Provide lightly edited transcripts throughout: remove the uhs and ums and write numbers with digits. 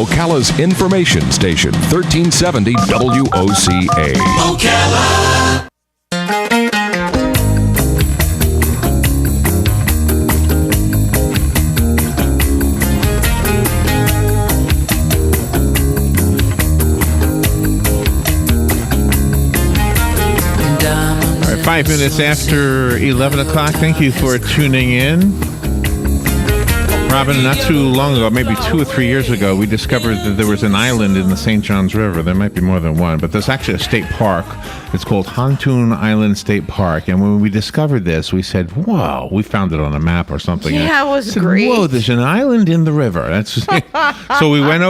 Ocala's information station, 1370 WOCA. Ocala. All right, 5 minutes after 11 o'clock. Thank you for tuning in. Robin, not too long ago, maybe 2 or 3 years ago, we discovered that there was an island in the St. Johns River. There might be more than one, but there's actually a state park. It's called Pontoon Island State Park. And when we discovered this, we said, whoa, we found it on a map or something. Yeah, it was great. Whoa, there's an island in the river. That's so we went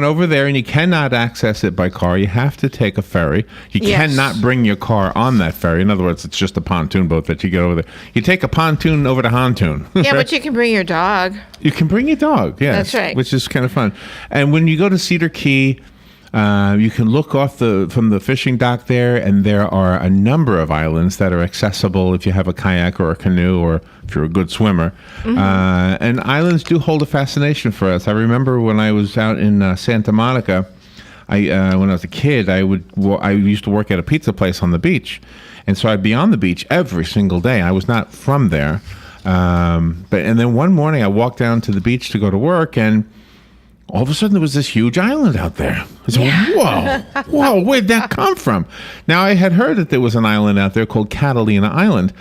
over there, and you cannot access it by car. You have to take a ferry. You cannot bring your car on that ferry. In other words, it's just a pontoon boat that you get over there. You take a pontoon over to Hontoon. Yeah, but you can bring your dog. You can bring your dog, yes. That's right. Which is kind of fun. And when you go to Cedar Key, you can look off from the fishing dock there, and there are a number of islands that are accessible if you have a kayak or a canoe, or if you're a good swimmer. Mm-hmm. And islands do hold a fascination for us. I remember when I was out in Santa Monica, when I was a kid, I used to work at a pizza place on the beach, and so I'd be on the beach every single day. I was not from there. And then one morning I walked down to the beach to go to work, and all of a sudden there was this huge island out there. I said, whoa, where'd that come from? Now, I had heard that there was an island out there called Catalina Island,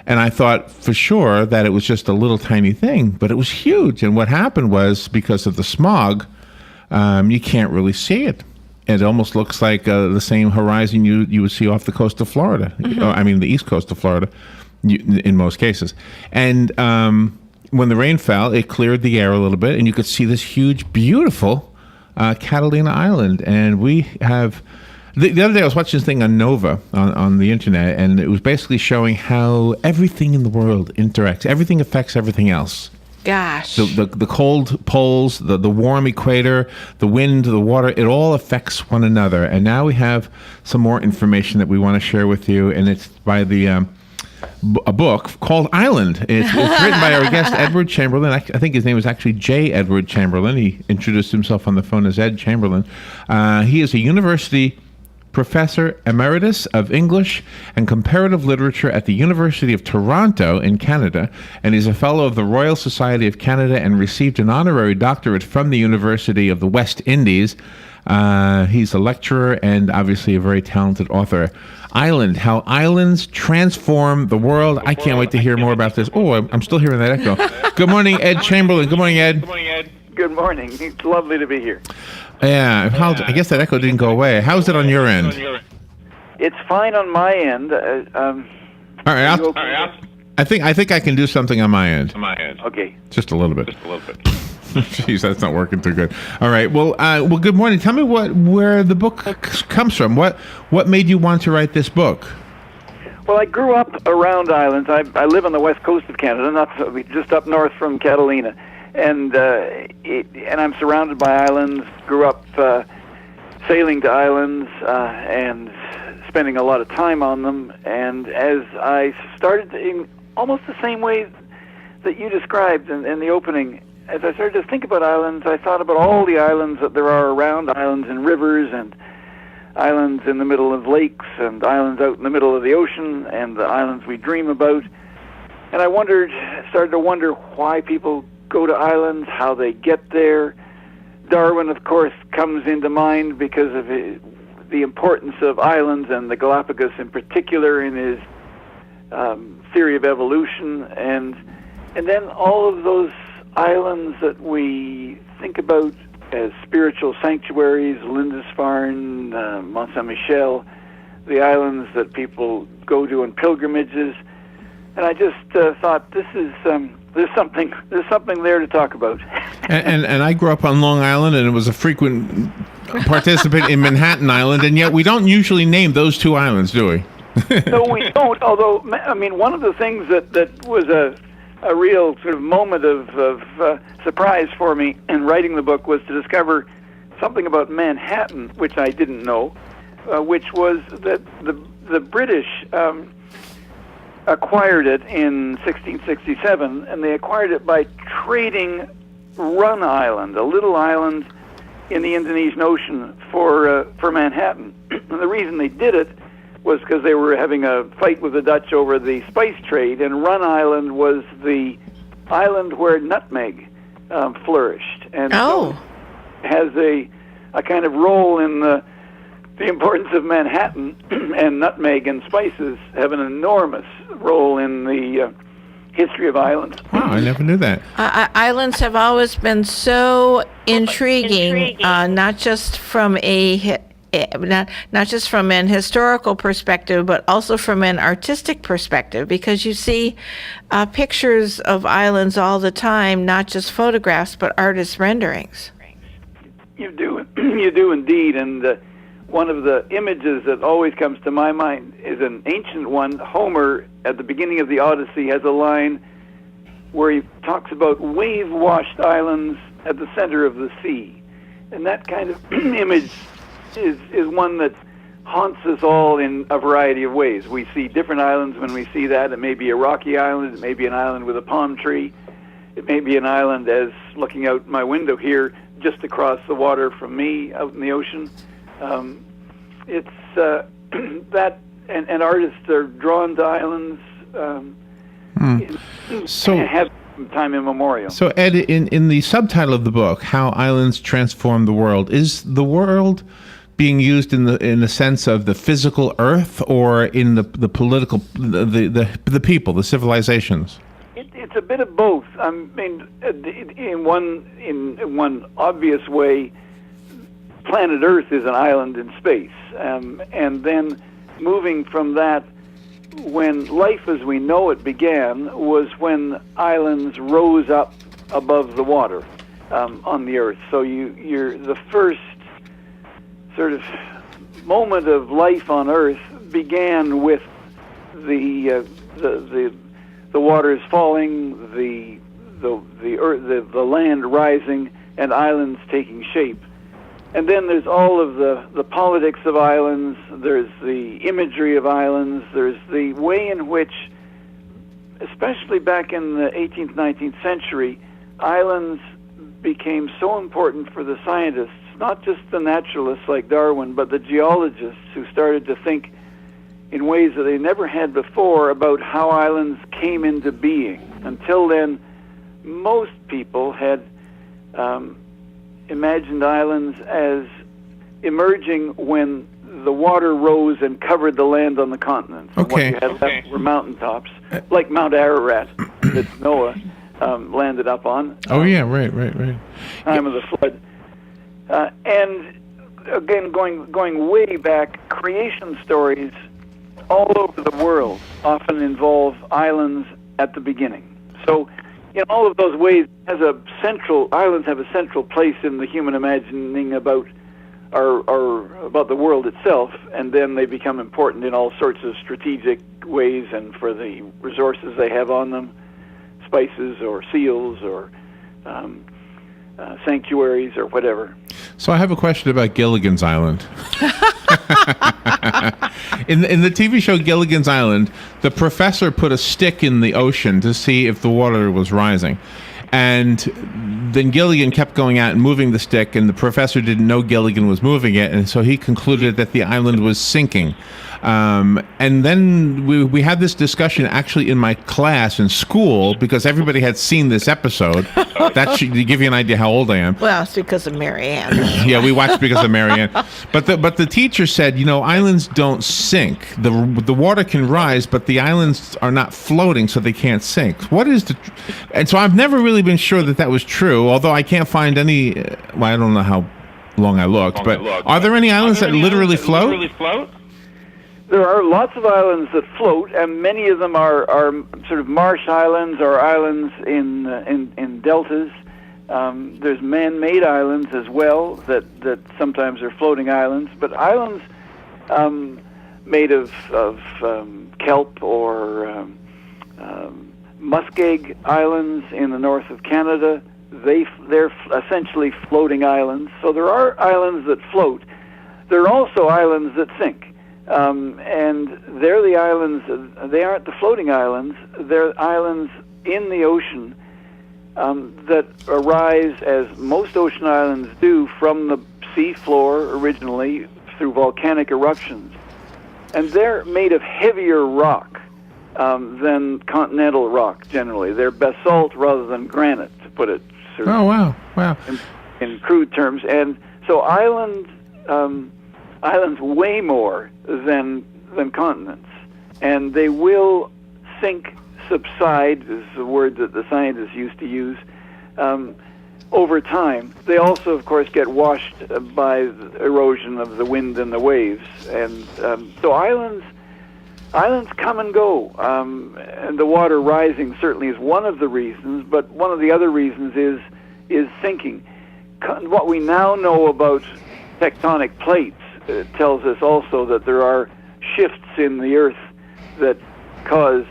and I thought for sure that it was just a little tiny thing, but it was huge. And what happened was, because of the smog, you can't really see it. It almost looks like the same horizon you would see off the coast of Florida. Mm-hmm. I mean, the east coast of Florida. In most cases. And when the rain fell, it cleared the air a little bit, and you could see this huge, beautiful Catalina Island. And we have... The other day I was watching this thing on Nova on the internet, and it was basically showing how everything in the world interacts. Everything affects everything else. Gosh. The cold poles, the warm equator, the wind, the water, it all affects one another. And now we have some more information that we want to share with you, and it's by a book called Island. It's written by our guest, Edward Chamberlin. I think his name is actually J. Edward Chamberlin. He introduced himself on the phone as Ed Chamberlin. He is a university professor emeritus of English and comparative literature at the University of Toronto in Canada, and he's a fellow of the Royal Society of Canada and received an honorary doctorate from the University of the West Indies. He's a lecturer and obviously a very talented author. Island, how islands transform the world. I can't wait to hear more about this. Oh, I'm still hearing that echo. Good morning, Ed Chamberlin. Good morning, Ed. Good morning, Ed. Good morning. It's lovely to be here. Yeah, I guess that echo didn't go away. How's it on your end? It's fine on my end. All right, I think I can do something on my end. Okay. Just a little bit. Jeez, that's not working too good. All right. Well, good morning. Tell me where the book comes from. What made you want to write this book? Well, I grew up around islands. I live on the west coast of Canada, just up north from Catalina, and I'm surrounded by islands. Grew up sailing to islands and spending a lot of time on them. And as I started in almost the same way that you described in the opening, as I started to think about islands, I thought about all the islands that there are around, islands in rivers and islands in the middle of lakes and islands out in the middle of the ocean and the islands we dream about. And I started to wonder why people go to islands, how they get there. Darwin, of course, comes into mind because of the importance of islands and the Galapagos in particular in his theory of evolution. And then all of those islands that we think about as spiritual sanctuaries, Lindisfarne, Mont Saint-Michel, the islands that people go to on pilgrimages, and I just thought there's something there to talk about. and I grew up on Long Island, and it was a frequent participant in Manhattan Island, and yet we don't usually name those two islands, do we? No, we don't. Although, I mean, one of the things that was a real sort of moment of surprise for me in writing the book was to discover something about Manhattan, which I didn't know, which was that the British acquired it in 1667, and they acquired it by trading Run Island, a little island in the Indonesian Ocean for Manhattan. And the reason they did it was because they were having a fight with the Dutch over the spice trade, and Run Island was the island where nutmeg flourished, and so has a kind of role in the importance of Manhattan. And nutmeg and spices have an enormous role in the history of Ireland. Wow, I never knew that. Islands have always been so intriguing, not just from not just from an historical perspective, but also from an artistic perspective, because you see pictures of islands all the time, not just photographs, but artist renderings. You do indeed, and one of the images that always comes to my mind is an ancient one. Homer, at the beginning of the Odyssey, has a line where he talks about wave-washed islands at the center of the sea. And that kind of image is one that haunts us all in a variety of ways. We see different islands when we see that. It may be a rocky island. It may be an island with a palm tree. It may be an island, as looking out my window here, just across the water from me out in the ocean. It's that, and artists are drawn to islands have time immemorial. So, Ed, in the subtitle of the book, "How Islands Transform the World," is the world being used in the sense of the physical Earth, or in the political, the people, the civilizations? It's a bit of both. I mean, in one obvious way, planet Earth is an island in space, and then moving from that, when life as we know it began, was when islands rose up above the water on the Earth. So you're the first sort of moment of life on Earth began with the waters falling, the land rising, and islands taking shape. And then there's all of the politics of islands, there's the imagery of islands, there's the way in which, especially back in the 18th, 19th century, islands became so important for the scientists, not just the naturalists like Darwin, but the geologists who started to think in ways that they never had before about how islands came into being. Until then, most people had imagined islands as emerging when the water rose and covered the land on the continent. And what you had left were mountaintops, like Mount Ararat that Noah landed up on. Right. Time of the flood. And again, going way back, creation stories all over the world often involve islands at the beginning. So in all of those ways, islands have a central place in the human imagining about about the world itself, and then they become important in all sorts of strategic ways and for the resources they have on them, spices or seals or sanctuaries or whatever. So I have a question about Gilligan's Island. In the TV show Gilligan's Island, the professor put a stick in the ocean to see if the water was rising. And then Gilligan kept going out and moving the stick, and the professor didn't know Gilligan was moving it, and so he concluded that the island was sinking. And then we had this discussion actually in my class in school, because everybody had seen this episode. That should give you an idea how old I am. Well, it's because of Marianne. Yeah, we watched because of Marianne. But the teacher said, islands don't sink. The water can rise, but the islands are not floating, so they can't sink. And so I've never really been sure that was true, although I can't find any. I don't know how long I looked, but are there any islands that literally float? There are lots of islands that float, and many of them are sort of marsh islands or islands in deltas. There's man-made islands as well that sometimes are floating islands, but islands made of kelp or muskeg islands in the north of Canada, they're essentially floating islands. So there are islands that float. There are also islands that sink. And they're the islands, they aren't the floating islands, they're islands in the ocean that arise, as most ocean islands do, from the sea floor originally through volcanic eruptions. And they're made of heavier rock than continental rock generally. They're basalt rather than granite, to put it sort of wow. in crude terms. And so islands weigh more than continents. And they will sink, subside, is the word that the scientists used to use, over time. They also, of course, get washed by the erosion of the wind and the waves. And so islands come and go. And the water rising certainly is one of the reasons, but one of the other reasons is sinking. What we now know about tectonic plates tells us also that there are shifts in the Earth that cause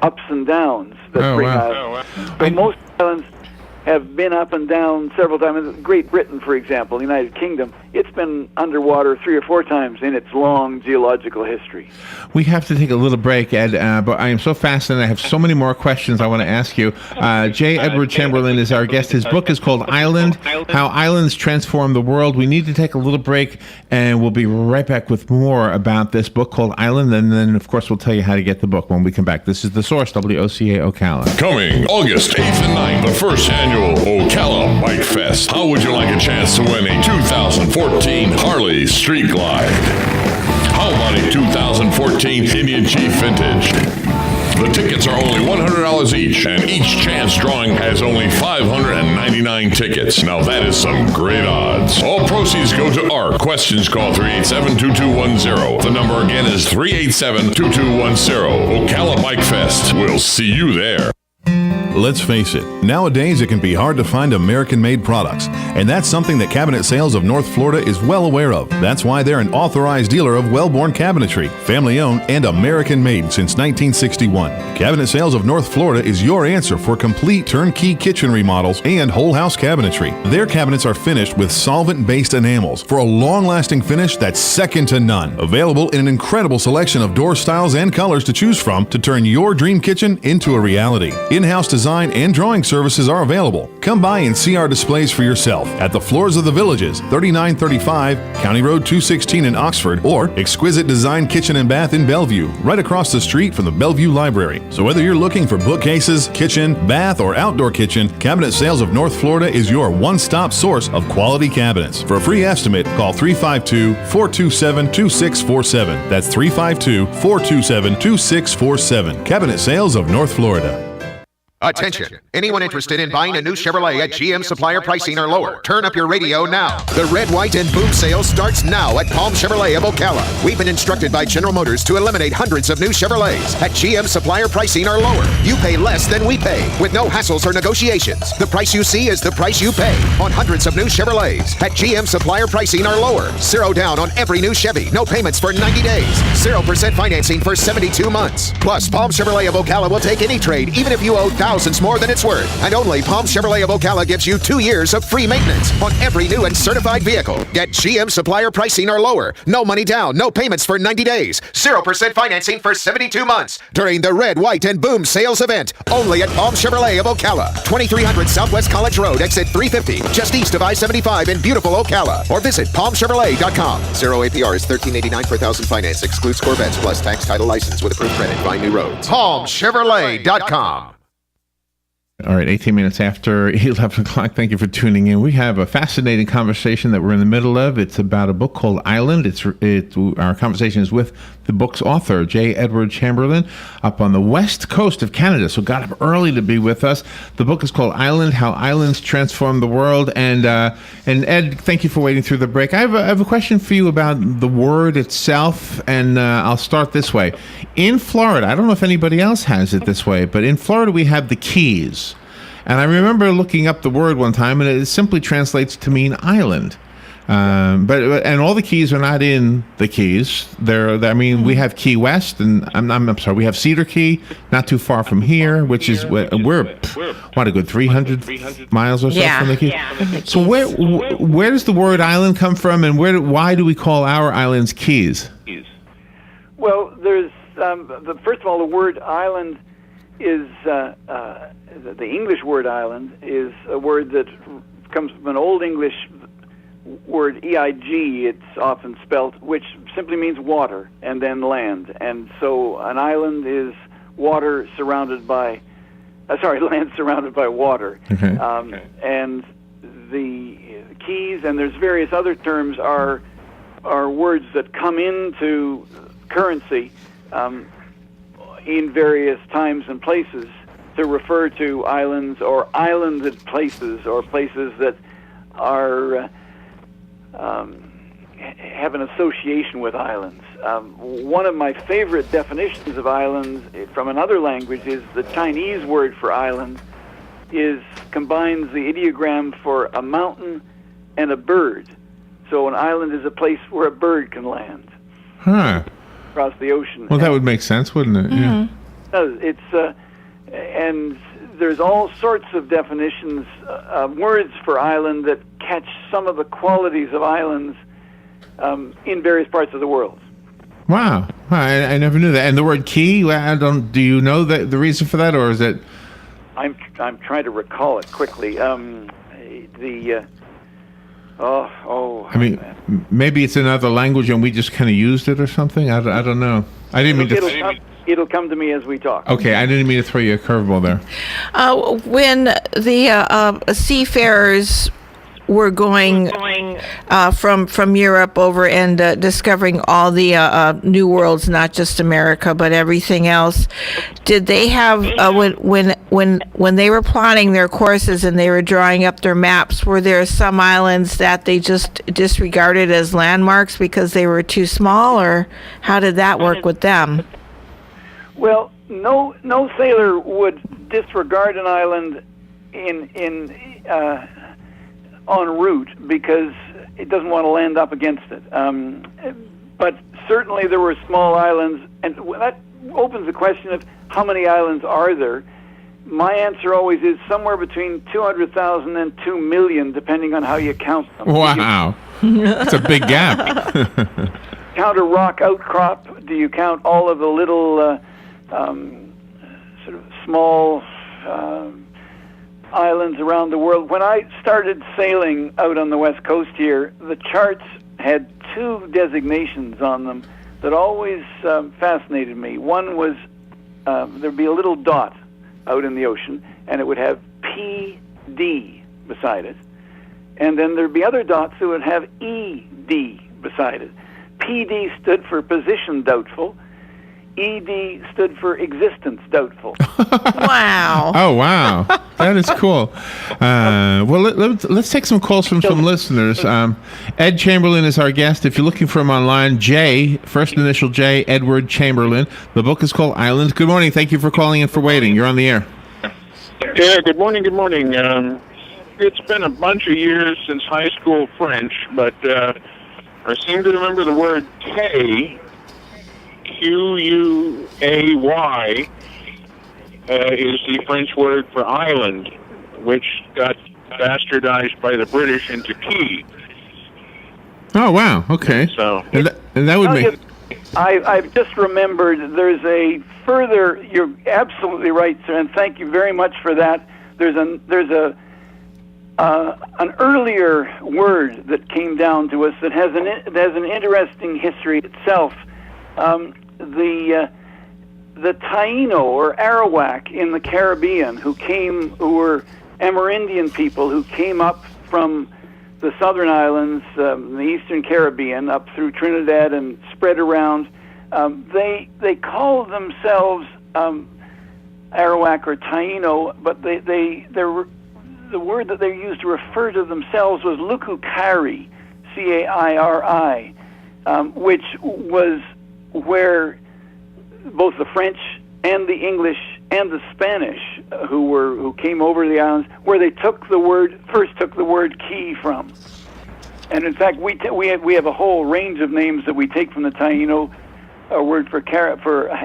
ups and downs that bring islands. But most islands have been up and down several times. Great Britain, for example, the United Kingdom, it's been underwater 3 or 4 times in its long geological history. We have to take a little break, Ed, but I am so fascinated. I have so many more questions I want to ask you. J. Edward Chamberlin is our guest. His book is called Island, How Islands Transform the World. We need to take a little break, and we'll be right back with more about this book called Island, and then, of course, we'll tell you how to get the book when we come back. This is The Source, WOCA Ocala. Coming August 8th and 9th, the first annual Ocala Bike Fest. How would you like a chance to win a 2014 Harley Street Glide? How about a 2014 Indian Chief Vintage? The tickets are only $100 each, and each chance drawing has only 599 tickets. Now that is some great odds. All proceeds go to ARC. Questions, call 387-2210. The number again is 387-2210. Ocala Bike Fest. We'll see you there. Let's face it, nowadays it can be hard to find American-made products, and that's something that Cabinet Sales of North Florida is well aware of. That's why they're an authorized dealer of Wellborn Cabinetry, family-owned and American-made since 1961. Cabinet Sales of North Florida is your answer for complete turnkey kitchen remodels and whole-house cabinetry. Their cabinets are finished with solvent-based enamels for a long-lasting finish that's second to none. Available in an incredible selection of door styles and colors to choose from to turn your dream kitchen into a reality. In-house design and drawing services are available. Come by and see our displays for yourself at the Floors of the Villages, 3935 County Road 216 in Oxford, or Exquisite Design Kitchen and Bath in Bellevue, right across the street from the Bellevue Library. So whether you're looking for bookcases, kitchen, bath, or outdoor kitchen, Cabinet Sales of North Florida is your one-stop source of quality cabinets. For a free estimate, call 352-427-2647. That's 352-427-2647. Cabinet Sales of North Florida. Attention! Anyone interested in buying a new Chevrolet at GM supplier pricing or lower, turn up your radio now. The Red, White, and Boom sale starts now at Palm Chevrolet of Ocala. We've been instructed by General Motors to eliminate hundreds of new Chevrolets at GM supplier pricing or lower. You pay less than we pay, with no hassles or negotiations. The price you see is the price you pay on hundreds of new Chevrolets at GM supplier pricing or lower. 0 down on every new Chevy. No payments for 90 days. 0% financing for 72 months. Plus, Palm Chevrolet of Ocala will take any trade, even if you owe thousands more than it's worth. And only Palm Chevrolet of Ocala gives you 2 years of free maintenance on every new and certified vehicle. Get GM supplier pricing or lower. No money down, no payments for 90 days. 0% financing for 72 months during the Red, White, and Boom sales event. Only at Palm Chevrolet of Ocala. 2300 Southwest College Road, exit 350, just east of I-75 in beautiful Ocala. Or visit palmchevrolet.com. 0 APR is $13.89 per thousand finance. Excludes Corvettes plus tax, title, license with approved credit. Find new roads. palmchevrolet.com. All right, 18 minutes after 11 o'clock. Thank you for tuning in. We have a fascinating conversation that we're in the middle of. It's about a book called Island. Our conversation is with the book's author, J. Edward Chamberlin, up on the west coast of Canada. So got up early to be with us. The book is called Island, How Islands Transform the World. And Ed, thank you for waiting through the break. I have a question for you about the word itself, and I'll start this way. In Florida, I don't know if anybody else has it this way, but in Florida we have the Keys. And I remember looking up the word one time, and it simply translates to mean island. But all the Keys are not in the Keys. We have Key West, and I'm sorry, we have Cedar Key, not too far from here, which is we're a good 300 miles or so from the Keys. Yeah. So where does the word island come from, and why do we call our islands Keys? Well, there's first of all, the word island the English word island is a word that comes from an Old English word EIG. It's often spelt, which simply means water and then land. And so an island is water surrounded by, land surrounded by water. Okay. And the keys, and there's various other terms, are words that come into currency in various times and places to refer to islands or islanded places or places that are have an association with islands. One of my favorite definitions of islands from another language is the Chinese word for island combines the ideogram for a mountain and a bird. So an island is a place where a bird can land. Huh. Across the ocean. Well, that would make sense, wouldn't it? Mm-hmm. Yeah. It's and there's all sorts of definitions of words for island that catch some of the qualities of islands in various parts of the world. Wow. I never knew that. And the word key, do you know the reason for that, or is it? I'm trying to recall it quickly. I mean, maybe it's another language and we just kind of used it or something. I don't know. I didn't mean to. It'll come to me as we talk. Okay, I didn't mean to throw you a curveball there. When the seafarers were going from Europe over and discovering all the new worlds, not just America but everything else, did they have when they were plotting their courses and they were drawing up their maps, were there some islands that they just disregarded as landmarks because they were too small, or how did that work with them? Well, no sailor would disregard an island en route because it doesn't want to land up against it. But certainly there were small islands, and that opens the question of how many islands are there. My answer always is somewhere between 200,000 and 2 million, depending on how you count them. Wow. That's a big gap. Count a rock outcrop? Do you count all of the little sort of small islands around the world? When I started sailing out on the west coast here, the charts had two designations on them that always fascinated me. One was there'd be a little dot out in the ocean, and it would have PD beside it. And then there'd be other dots that would have ED beside it. PD stood for position doubtful. ED stood for existence doubtful. Wow. Oh, wow. That is cool. Well, let's take some calls from some listeners. Ed Chamberlin is our guest. If you're looking for him online, J, first initial J, Edward Chamberlin. The book is called Islands. Good morning. Thank you for calling and for waiting. You're on the air. Yeah, good morning. It's been a bunch of years since high school French, but I seem to remember the word K, Quay, is the French word for island, which got bastardized by the British into key. Oh, wow. Okay. So, and that would make... I've just remembered there's a further, you're absolutely right, sir, and thank you very much for that. There's an earlier word that came down to us that has an interesting history itself. The Taino or Arawak in the Caribbean who were Amerindian people who came up from the southern islands, the eastern Caribbean, up through Trinidad and spread around. They called themselves Arawak or Taino, but the word that they used to refer to themselves was Lukukari, Cairi, which was where both the French and the English and the Spanish who came over to the islands, where they first took the word key from. And in fact, we have a whole range of names that we take from the Taino. Our word for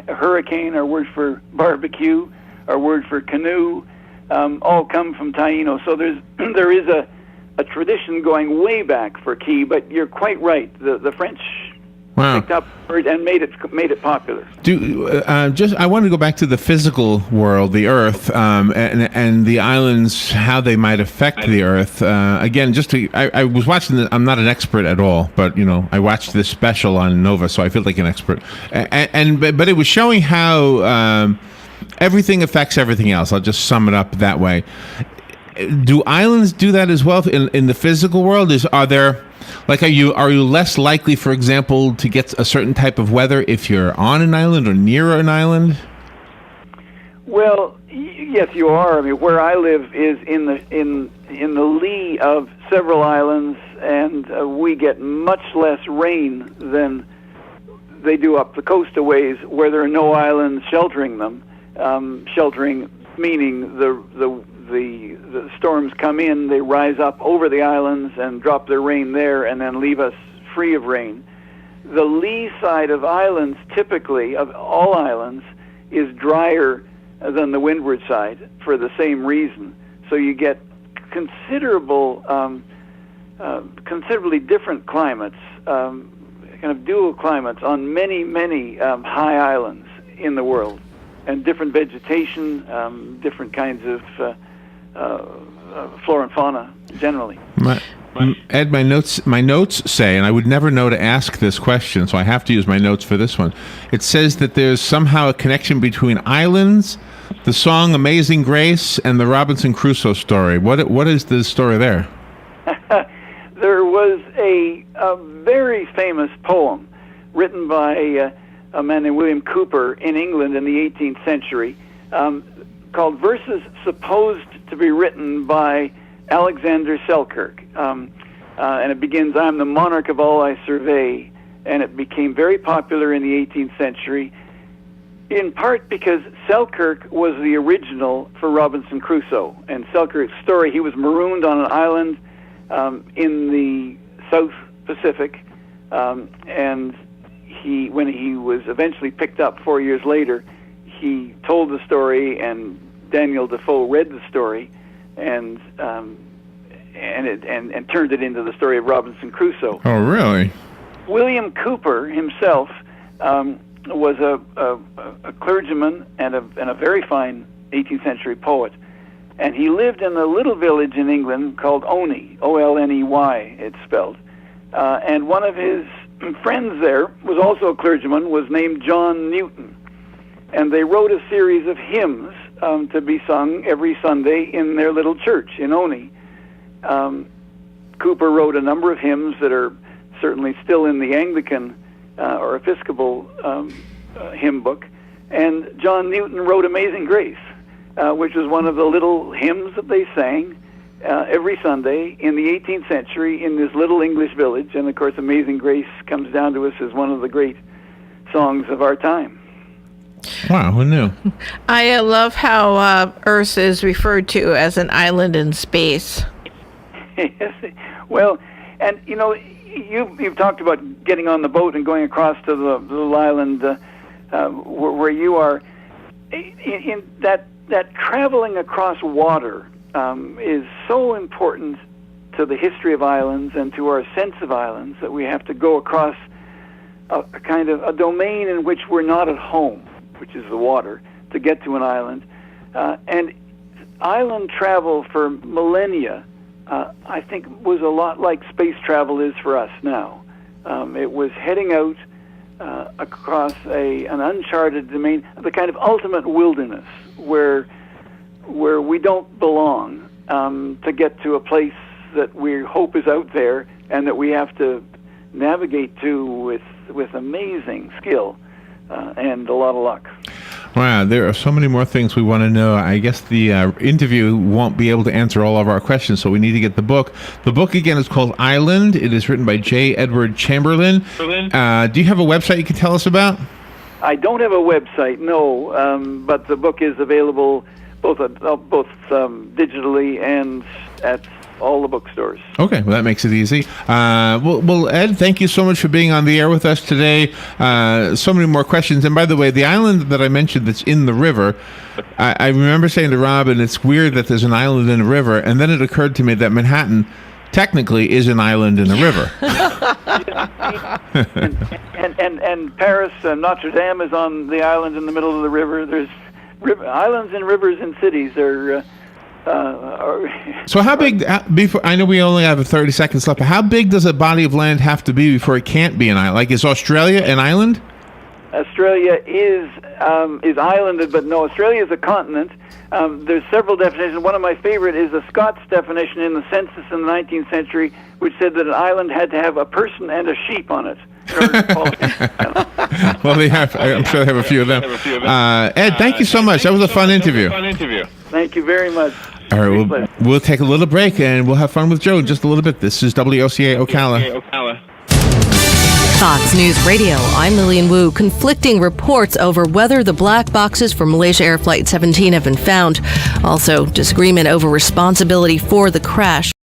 hurricane, our word for barbecue, our word for canoe, all come from Taino. So there is a tradition going way back for key, but you're quite right. The French Wow. picked up and made it popular. I want to go back to the physical world, the Earth, and the islands, how they might affect the Earth. Again, I was watching. I'm not an expert at all, but I watched this special on Nova, so I feel like an expert. But it was showing how everything affects everything else. I'll just sum it up that way. Do islands do that as well in the physical world? Are you less likely, for example, to get a certain type of weather if you're on an island or near an island? Well, yes, you are. I mean, where I live is in the lee of several islands, and we get much less rain than they do up the coast a ways, where there are no islands sheltering them. Sheltering meaning the storms come in, they rise up over the islands and drop their rain there and then leave us free of rain. The lee side of islands, typically, of all islands, is drier than the windward side for the same reason. So you get considerably different climates, kind of dual climates on many, many high islands in the world, and different vegetation, different kinds of flora and fauna generally. Ed, my notes say, and I would never know to ask this question, so I have to use my notes for this one. It says that there's somehow a connection between islands, the song "Amazing Grace," and the Robinson Crusoe story. What is the story there? There was a very famous poem written by a man named William Cowper in England in the 18th century, called Verses Supposed to be Written by Alexander Selkirk. And it begins, "I am the monarch of all I survey," and it became very popular in the 18th century, in part because Selkirk was the original for Robinson Crusoe. And Selkirk's story, he was marooned on an island in the South Pacific, and when he was eventually picked up 4 years later, he told the story, and Daniel Defoe read the story, and turned it into the story of Robinson Crusoe. Oh, really? William Cowper himself was a clergyman and a very fine 18th century poet, and he lived in a little village in England called Olney, O-L-N-E-Y, it's spelled, and one of his friends there was also a clergyman, was named John Newton, and they wrote a series of hymns to be sung every Sunday in their little church in Olney. Cowper wrote a number of hymns that are certainly still in the Anglican or Episcopal hymn book, and John Newton wrote "Amazing Grace," which was one of the little hymns that they sang every Sunday in the 18th century in this little English village. And of course, "Amazing Grace" comes down to us as one of the great songs of our time. Wow, who knew? I love how Earth is referred to as an island in space. Yes. Well, and you've talked about getting on the boat and going across to the little island where you are. In that traveling across water is so important to the history of islands and to our sense of islands, that we have to go across a kind of a domain in which we're not at home, which is the water, to get to an island. And island travel for millennia, I think, was a lot like space travel is for us now. It was heading out across an uncharted domain, the kind of ultimate wilderness where we don't belong, to get to a place that we hope is out there and that we have to navigate to with amazing skill and a lot of luck. Wow, there are so many more things we want to know. I guess the interview won't be able to answer all of our questions, so we need to get the book. The book, again, is called Island. It is written by J. Edward Chamberlin. Do you have a website you can tell us about? I don't have a website, no, but the book is available both digitally and at all the bookstores. Okay, well, that makes it easy. Well, Ed, thank you so much for being on the air with us today. So many more questions. And by the way, the island that I mentioned that's in the river, I remember saying to Robin, it's weird that there's an island in a river. And then it occurred to me that Manhattan technically is an island in the river. and Paris, Notre Dame is on the island in the middle of the river. There's islands and rivers and cities are. So how big? Before I know we only have 30 seconds left. But how big does a body of land have to be before it can't be an island? Like, is Australia an island? Australia is islanded, but no, Australia is a continent. There's several definitions. One of my favorite is the Scots definition in the census in the 19th century, which said that an island had to have a person and a sheep on it. In order to call it an island. Well, they have. I'm sure they have a few of them. Ed, thank you so much. That was a fun interview. Thank you very much. All right, we'll take a little break and we'll have fun with Joe in just a little bit. This is WOCA Ocala. Fox News Radio, I'm Lillian Wu. Conflicting reports over whether the black boxes for Malaysia Air Flight 17 have been found. Also, disagreement over responsibility for the crash.